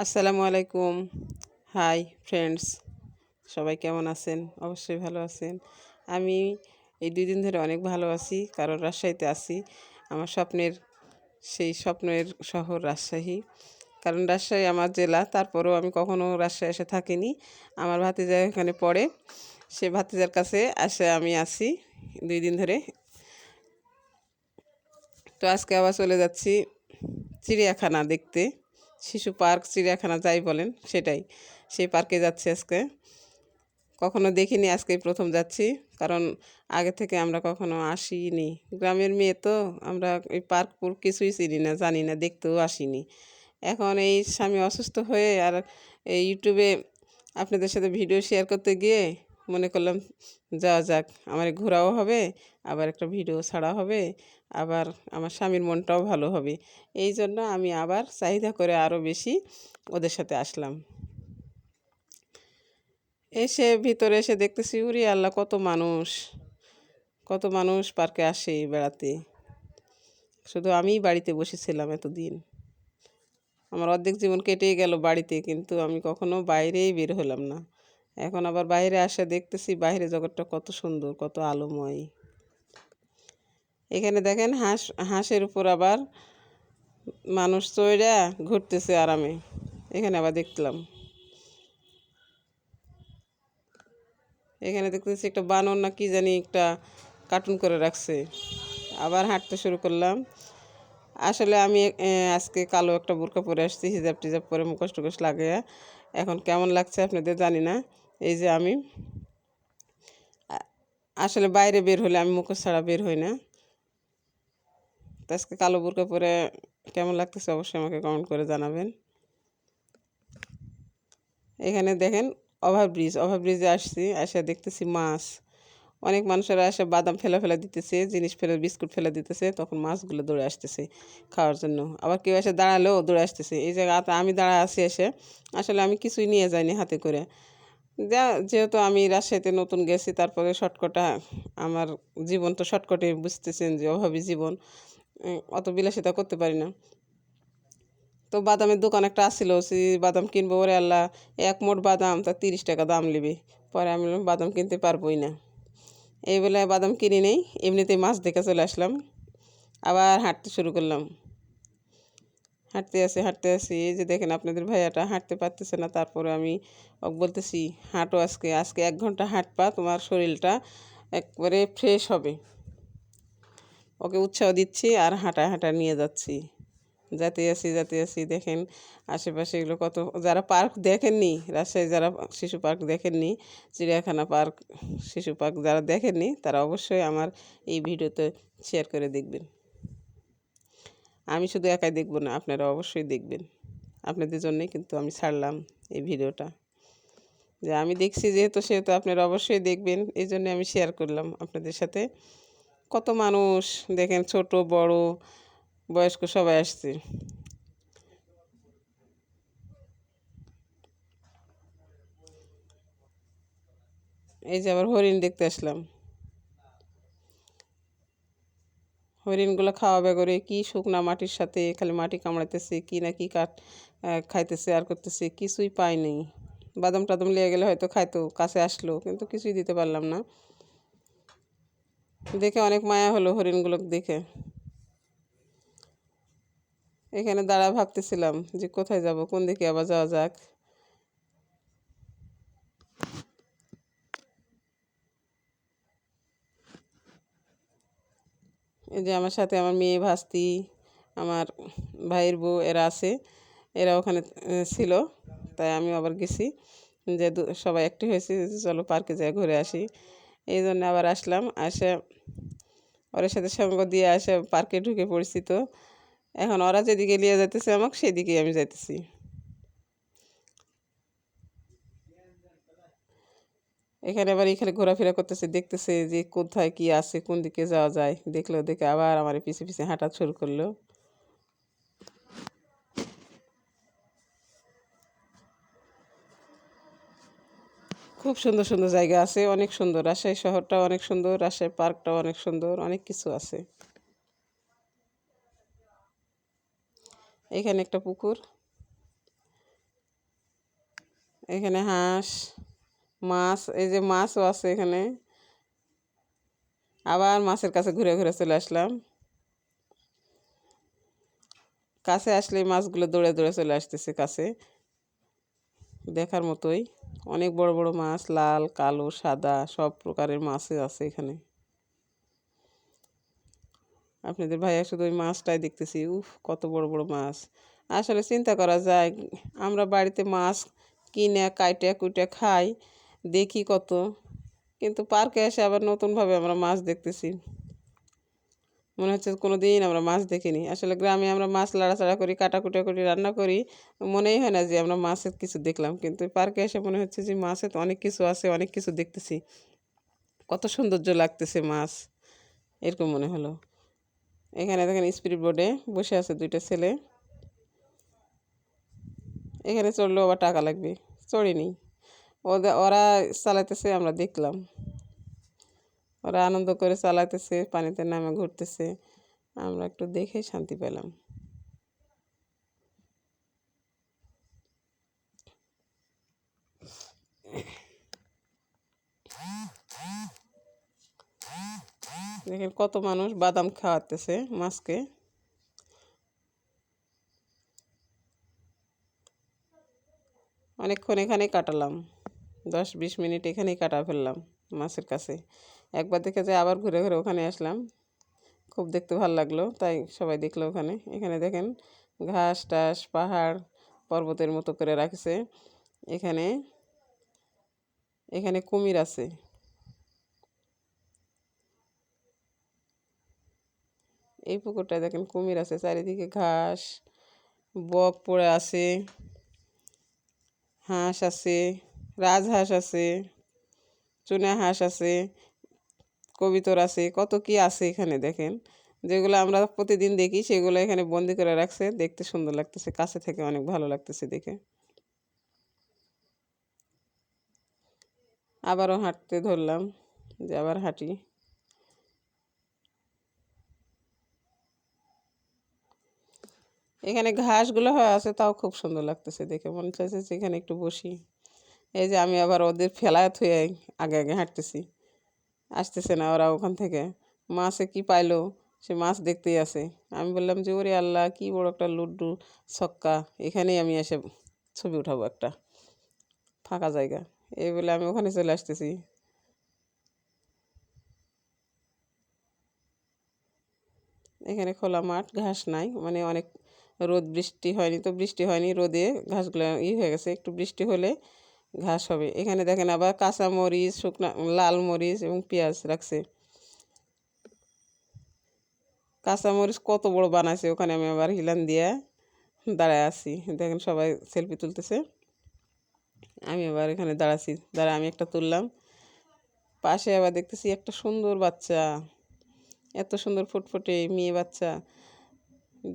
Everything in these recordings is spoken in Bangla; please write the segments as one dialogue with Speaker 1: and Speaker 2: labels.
Speaker 1: আসসালামু আলাইকুম। হাই ফ্রেন্ডস, সবাই কেমন আছেন? অবশ্যই ভালো আছেন। আমি এই 2 দিন ধরে অনেক ভালো আছি, কারণ রাজশাহীতে আছি। আমার সেই স্বপ্নের শহর রাজশাহী। কারণ রাজশাহী আমার জেলা, তারপরেও আমি কখনো রাজশাহী এসে থাকিনি। আমার ভাতিজা এখানে পড়ে, সে ভাতিজার কাছে আমি আছি 2 দিন ধরে। তো আজকে আবার চলে যাচ্ছি চিড়িয়াখানা দেখতে। শিশু পার্ক, চিড়িয়াখানা যাই বলেন সেটাই, সেই পার্কে যাচ্ছি আজকে। কখনো দেখিনি, আজকেই প্রথম যাচ্ছি। কারণ আগে থেকে আমরা কখনো আসিনি, গ্রামের মেয়ে তো আমরা এই পার্ক কিছুই চিনি না, জানি না, দেখতেও আসিনি। এখন এই স্বামী অসুস্থ হয়ে আর এই ইউটিউবে আপনাদের সাথে ভিডিও শেয়ার করতে গিয়ে মনে করলাম যাওয়া যাক, আমার ঘোরাও হবে, আবার একটা ভিডিও ছাড়া হবে, আবার আমার স্বামীর মনটাও ভালো হবে। এই জন্য আমি আবার চাহিদা করে আরও বেশি ওদের সাথে আসলাম। ভিতরে এসে দেখতেছি, উরি আল্লাহ, কত মানুষ, কত মানুষ পার্কে আসে বেড়াতে। শুধু আমিই বাড়িতে বসেছিলাম এতদিন। আমার অর্ধেক জীবন কেটেই গেল বাড়িতে, কিন্তু আমি কখনো বাইরেই বের হলাম না। এখন আবার বাইরে আসে দেখতেছি বাইরে জগৎটা কত সুন্দর, কত আলোময়। এখানে দেখেন হাঁসের উপর আবার মানুষ চড়ে ঘুরতেছে আরামে। এখানে আবার দেখলাম, এখানে দেখতেছি একটা বানর না কি জানি একটা কার্টুন করে রাখছে। আবার হাঁটতে শুরু করলাম। আসলে আমি আজকে কালো একটা বোরকা পরে আসছি, হিজাব টিজাব পরে, মুখোশ টুকোশ লাগিয়ে। এখন কেমন লাগছে আপনাদের জানি না। এই যে আমি আসলে বাইরে বের হলে আমি মুখোশ ছাড়া বের হই না। তো আজকে কালো বোরকা পরে কেমন লাগতেছে অবশ্যই আমাকে কমেন্ট করে জানাবেন। এখানে দেখেন ওভারব্রিজে আসছি, দেখতেছি মাছ। অনেক মানুষেরা বাদাম ফেলা দিতেছে, জিনিস বিস্কুট ফেলে দিতেছে, তখন মাছগুলো দৌড়ে আসতেছে খাওয়ার জন্য। আবার কেউ দাঁড়ালেও দৌড়ে আসতেছে। এই জায়গাতে আমি দাঁড়া আছি আসলে আমি কিছুই নিয়ে যাইনি হাতে করে। যেহেতু আমি রাজশাহীতে নতুন গেছি, তারপরে শর্টকাটে আমার জীবন তো শর্টকাটে, বুঝতেছেন যে অভাবী জীবন, অত বিলাসিতা করতে পারি না। তো বাদামের দোকান একটা আসছিল, বাদাম কিনবো, ওরে আল্লাহ, এক মোট বাদাম তা 30 টাকা দাম নেবে। পরে আমি বাদাম কিনতে পারবোই না, এই বলে বাদাম কিনি নেই, এমনিতেই মাছ দেখে চলে আসলাম। আবার হাঁটতে শুরু করলাম। হাঁটতে আসি, এই যে দেখেন আপনাদের ভাইয়াটা হাঁটতে পারতেছে না, তারপরে আমি ওকে বলতেছি হাঁটো, আজকে 1 ঘন্টা হাঁটবা, তোমার শরীরটা একবারে ফ্রেশ হবে। ওকে উৎসাহ দিচ্ছি আর হাঁটা নিয়ে যাচ্ছি। যাতে আসি দেখেন আশেপাশে এগুলো কত, যারা পার্ক দেখেননি, রাজশাহী যারা শিশু পার্ক দেখেননি, চিড়িয়াখানা পার্ক, শিশু পার্ক যারা দেখেননি, তারা অবশ্যই আমার এই ভিডিওতে শেয়ার করে দেখবেন। আমি শুধু একাই দেখব না, আপনারা অবশ্যই দেখবেন। আপনাদের জন্যই কিন্তু আমি ছাড়লাম এই ভিডিওটা, যে আমি দেখছি সেহেতু আপনারা অবশ্যই দেখবেন, এই জন্য আমি শেয়ার করলাম আপনাদের সাথে। কত মানুষ দেখেন, ছোট বড় বয়স্ক সবাই আসছে। এই যে আবার হরিণ দেখতে আসলাম। হরিণগুলো খাওয়া করে কি শুকনা মাটির সাথে খালি মাটি কামড়াইতেছে, কি না কি কাঠ খাইতেছে আর করতেছে, কিছুই পাইনি। বাদাম টাদাম লেগে গেলে হয়তো খাইতো, কাছে আসলো, কিন্তু কিছুই দিতে পারলাম না। দেখে অনেক মায়া হলো হরিণগুলো দেখে। এখানে দাঁড়া ভাবতেছিলাম যে কোথায় যাব, কোন দিকে আবার যাওয়া যাক। এই যে আমার সাথে আমার মেয়ে, ভাস্তি, আমার ভাইয়ের বউ এরা আছে, এরা ওখানে ছিল, তাই আমি আবার গেছি, যে সবাই একটি হয়েছে, চলো পার্কে যাই ঘুরে আসি। এই জন্য আবার আসলাম, ওদের সাথে সঙ্গ দিয়ে পার্কে ঢুকে পড়ছি। তো এখন ওরা যেদিকে নিয়ে যাইতেছে আমাকে, সেদিকেই আমি যাইতেছি। এখানে ঘোরাফেরা করতেছে, দেখতেছে যে কোথায় কি আছে, কোন দিকে যাওয়া যায়। দেখে আবার আমার পিছে পিছে হাঁটা শুরু করলো। খুব সুন্দর সুন্দর জায়গা আছে, অনেক সুন্দর। রাজশাহী শহরটাও অনেক সুন্দর, রাজশাহী পার্কটাও অনেক সুন্দর, অনেক কিছু আছে। এখানে একটা পুকুর, এখানে হাঁস, মাছ, এই যে মাছও আছে এখানে। আবার মাছের কাছে ঘুরে ঘুরে চলে আসলাম। কাছে আসলে মাছগুলো দৌড়ে দৌড়ে চলে আসতেছে কাছে, দেখার মতোই। অনেক বড় বড় মাছ, লাল, কালো, সাদা সব প্রকারের মাছই আছে এখানে। আপনাদের ভাইয়া শুধু ওই মাছটাই দেখতেছি, উফ কত বড় বড় মাছ। আসলে চিন্তা করা যায়, আমরা বাড়িতে মাছ কিনে কাইটে কুইটে খাই, দেখি কত, কিন্তু পার্কে এসে আবার নতুনভাবে আমরা মাছ দেখতেছি। মনে হচ্ছে কোনো দিন আমরা মাছ দেখিনি। আসলে গ্রামে আমরা মাছ লাড়াচাড়া করি, কাটাকুটা করি, রান্না করি, মনেই হয় না যে আমরা মাছের কিছু দেখলাম। কিন্তু পার্কে এসে মনে হচ্ছে যে মাছে তো অনেক কিছু আছে, অনেক কিছু দেখতেছি, কত সৌন্দর্য লাগতেছে মাছ, এরকম মনে হলো। এখানে দেখেন স্পিড বোটে বসে আছে দুইটা ছেলে। এখানে চড়লেও আবার টাকা লাগবে, চড়িনি। ওরা চালাইতেছে, আমরা দেখলাম। ওরা আনন্দ করে চালাইতেছে, পানিতে নামে ঘুরতেছে, আমরা একটু দেখে শান্তি পেলাম। দেখেন কত মানুষ বাদাম খাওয়াতেছে মাছকে। অনেকক্ষণ এখানেই কাটালাম, 10-20 মিনিট এখানেই কাটা ফেললাম মাছের কাছে। একবার দেখে যে আবার ঘুরে ঘুরে ওখানে আসলাম, খুব দেখতে ভালো লাগলো, তাই সবাই দেখলো ওখানে। এখানে দেখেন ঘাস টাস, পাহাড় পর্বতের মতো করে রাখছে। এখানে এখানে কুমির আছে। এই পুকুরটায় দেখেন কুমির আছে, চারিদিকে ঘাস, বক পড়ে আছে, হাঁস আছে, রাজহাঁস আছে, চুনা হাঁস আছে, কবিতর আছে, কত কি আছে এখানে দেখেন। যেগুলো আমরা প্রতিদিন দেখি সেগুলো এখানে বন্দি করে রাখছে, দেখতে সুন্দর লাগতেছে, কাছে থেকে অনেক ভালো লাগতেছে দেখে। আবারও হাঁটতে ধরলাম, যে আবার হাঁটি। এখানে ঘাসগুলো হয়ে আছে, তাও খুব সুন্দর লাগতেছে দেখে, মনে চাইছে যে এখানে একটু বসি। এই যে আমি আবার ওদের ফেলায় থুয়ে আগে আগে হাঁটতেছি, আসতেছে না ওরা ওখান থেকে। মাছে কি পাইলো, সে মাছ দেখতেই আছে। আমি বললাম যে ওরে আল্লাহ, কি বড় একটা লুড্ডু ছক্কা, এখানেই আমি এসে ছবি উঠাবো একটা ফাঁকা জায়গা, এই বলে আমি ওখানে চলে আসতেছি। এখানে খোলা মাঠ, ঘাস নাই, মানে অনেক রোদ, বৃষ্টি হয়নি তো, বৃষ্টি হয়নি, রোদে ঘাসগুলো হয়ে গেছে, একটু বৃষ্টি হলে ঘাস হবে। এখানে দেখেন আবার কাঁচা মরিচ, শুকনা লাল মরিচ এবং পেঁয়াজ রাখছে। কাঁচা মরিচ কত বড় বানাইছে, ওখানে আমি আবার হিলান দিয়ে দাঁড়ায় আছি। দেখেন সবাই সেলফি তুলতেছে, আমি আবার এখানে দাঁড়াচ্ছি, আমি একটা তুললাম। পাশে আবার দেখতেছি একটা সুন্দর বাচ্চা, এত সুন্দর ফুটফুটে মেয়ে বাচ্চা,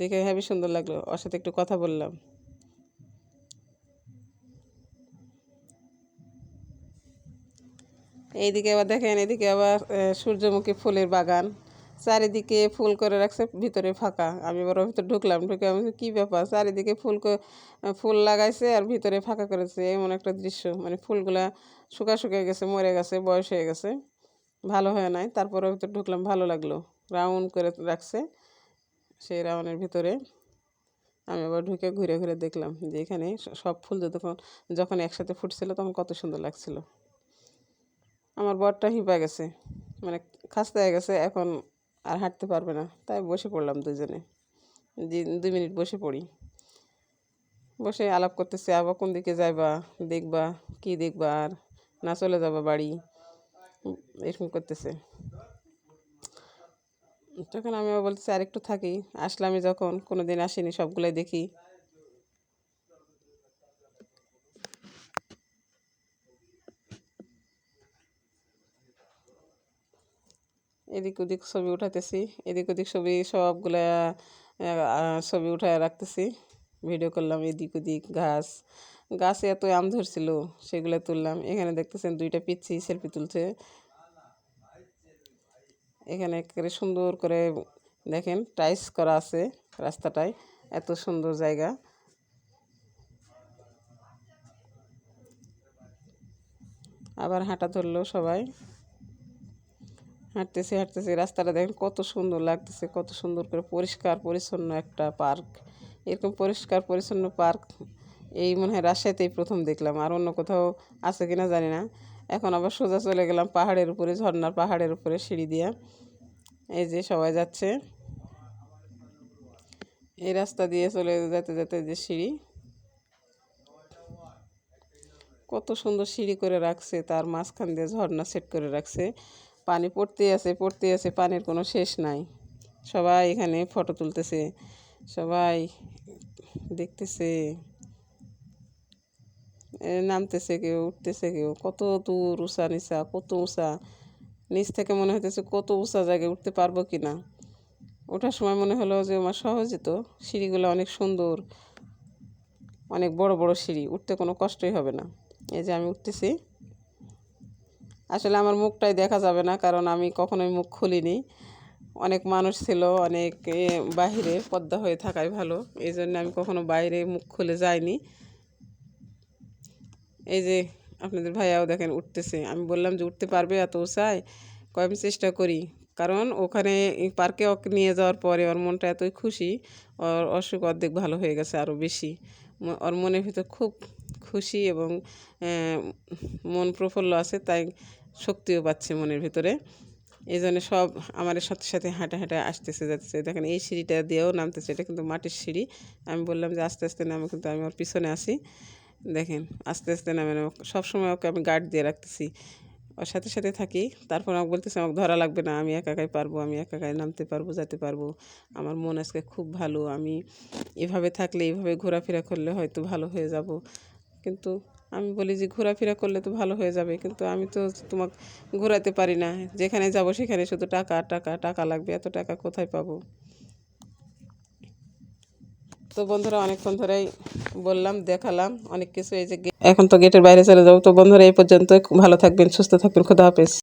Speaker 1: দেখে হেবি সুন্দর লাগলো। ওর সাথে একটু কথা বললাম। এইদিকে আবার দেখেন, এদিকে আবার সূর্যমুখী ফুলের বাগান, চারিদিকে ফুল করে রাখছে, ভিতরে ফাঁকা। আমি আবার ওর ভিতরে ঢুকলাম, ঢুকে আমি বলছি, কী ব্যাপার, চারিদিকে ফুল লাগাইছে আর ভিতরে ফাঁকা করেছে, এমন একটা দৃশ্য। মানে ফুলগুলা শুকিয়ে গেছে, মরে গেছে, বয়স হয়ে গেছে, ভালো হয় নাই। তারপর ওর ভিতরে ঢুকলাম, ভালো লাগলো, রাউন্ড করে রাখছে। সেই রাউন্ডের ভিতরে আমি আবার ঢুকে ঘুরে ঘুরে দেখলাম যে এখানে সব ফুল যখন যখন একসাথে ফুটছিল তখন কত সুন্দর লাগছিল। আমার বরটা হিপা গেছে, মানে খাস্তা হয়ে গেছে, এখন আর হাঁটতে পারবে না, তাই বসে পড়লাম দুজনে, 2 মিনিট বসে পড়ি। বসে আলাপ করতেছে, আবার কোন দিকে যাইবা, দেখবা কি দেখবা, আর না চলে যাবা বাড়ি, এরকম করতেছে। তখন আমি আবার বলতেছি আর একটু থাকি, আসলামই যখন, কোনো দিন আসিনি, সবগুলোই দেখি। এদিক ওদিক ছবি উঠাতেছি, এদিক ওদিক ছবি সবগুলা ছবি উঠায় রাখতেছি, ভিডিও করলাম। এদিক ওদিক গাছে এত আম ধরছিল, সেগুলো তুললাম। এখানে দেখতেছেন দুইটা পিচ্ছি সেলফি তুলছে। এখানে একেবারে সুন্দর করে দেখেন টাইলস করা আছে রাস্তাটায়, এত সুন্দর জায়গা। আবার হাঁটা ধরলো সবাই। হাঁটতেছি হাঁটতেছি, রাস্তাটা দেখেন কত সুন্দর লাগতেছে, কত সুন্দর করে পরিষ্কার পরিচ্ছন্ন একটা পার্ক। এরকম পরিষ্কার পরিচ্ছন্ন পার্ক এই মনে হয় রাজশাহীতেই প্রথম দেখলাম, আর অন্য কোথাও আছে কিনা জানি না। এখন আবার সোজা চলে গেলাম পাহাড়ের উপরে, ঝর্ণার পাহাড়ের উপরে সিঁড়ি দিয়া। এই যে সবাই যাচ্ছে, এই রাস্তা দিয়ে চলে যেতে যেতে যে সিঁড়ি, কত সুন্দর সিঁড়ি করে রাখছে, তার মাঝখান দিয়ে ঝর্ণা সেট করে রাখছে। পানি পড়তেই আছে পড়তেই আছে, পানির কোনো শেষ নাই। সবাই এখানে ফটো তুলতেছে, সবাই দেখতেছে, নামতেছে কেউ, উঠতেছে কেউ। কত দূর উঁচা নিচা, কত উঁচা, নিচ থেকে মনে হইতেছে কত উঁচা জায়গায় উঠতে পারবো কি না। ওঠার সময় মনে হলো যে আমার সহজই তো, সিঁড়িগুলো অনেক সুন্দর, অনেক বড় বড় সিঁড়ি, উঠতে কোনো কষ্টই হবে না। এই যে আমি উঠতেছি, আসলে আমার মুখটাই দেখা যাবে না, কারণ আমি কখনোই মুখ খুলিনি। অনেক মানুষ ছিল, অনেক বাহিরে পর্দা হয়ে থাকাই ভালো, এই জন্য আমি কখনো বাইরে মুখ খুলে যাইনি। এই যে আপনাদের ভাইয়াও দেখেন উঠতেছে, আমি বললাম যে উঠতে পারবে এত উঁচায়, কয় আমি চেষ্টা করি। কারণ ওখানে পার্কে ওকে নিয়ে যাওয়ার পরে ওর মনটা এতই খুশি, ওর অসুখ অর্ধেক ভালো হয়ে গেছে, আরও বেশি। ওর মনের ভিতর খুব খুশি এবং মন প্রফুল্ল আছে, তাই শক্তিও পাচ্ছে মনের ভিতরে। এই জন্য সব আমার সাথে সাথে হাঁটা হাঁটা আসতেছে যাচ্ছে। দেখেন এই সিঁড়িটা দিয়েও নামতেছে, এটা কিন্তু মাটির সিঁড়ি। আমি বললাম যে আস্তে আস্তে নামে, কিন্তু আমি ওর পিছনে আসি। দেখেন আস্তে আস্তে নামে নামে, সবসময় ওকে আমি গার্ড দিয়ে রাখতেছি, ওর সাথে সাথে থাকি। তারপর আমাকে বলতেছে আমাকে ধরা লাগবে না, আমি একা একাই পারবো, আমি একা একাই নামতে পারবো, যেতে পারবো। আমার মন আজকে খুব ভালো, আমি এভাবে থাকলে, এইভাবে ঘোরাফেরা করলে হয়তো ভালো হয়ে যাব। কিন্তু আমি বলি যে ঘোরাফেরা করলে তো ভালো হয়ে যাবে, কিন্তু আমি তো তোমাকে ঘোরাতে পারি না। যেখানে যাব সেখানে শুধু টাকা টাকা টাকা লাগবে, এত টাকা কোথায় পাবো। তো বন্ধুরা অনেকক্ষণ ধরেই বললাম, দেখালাম অনেক কিছু। এই যে এখন তো গেটের বাইরে চলে যাবো। তো বন্ধুরা এই পর্যন্ত, ভালো থাকবেন, সুস্থ থাকবেন, খোদা হাফেজ।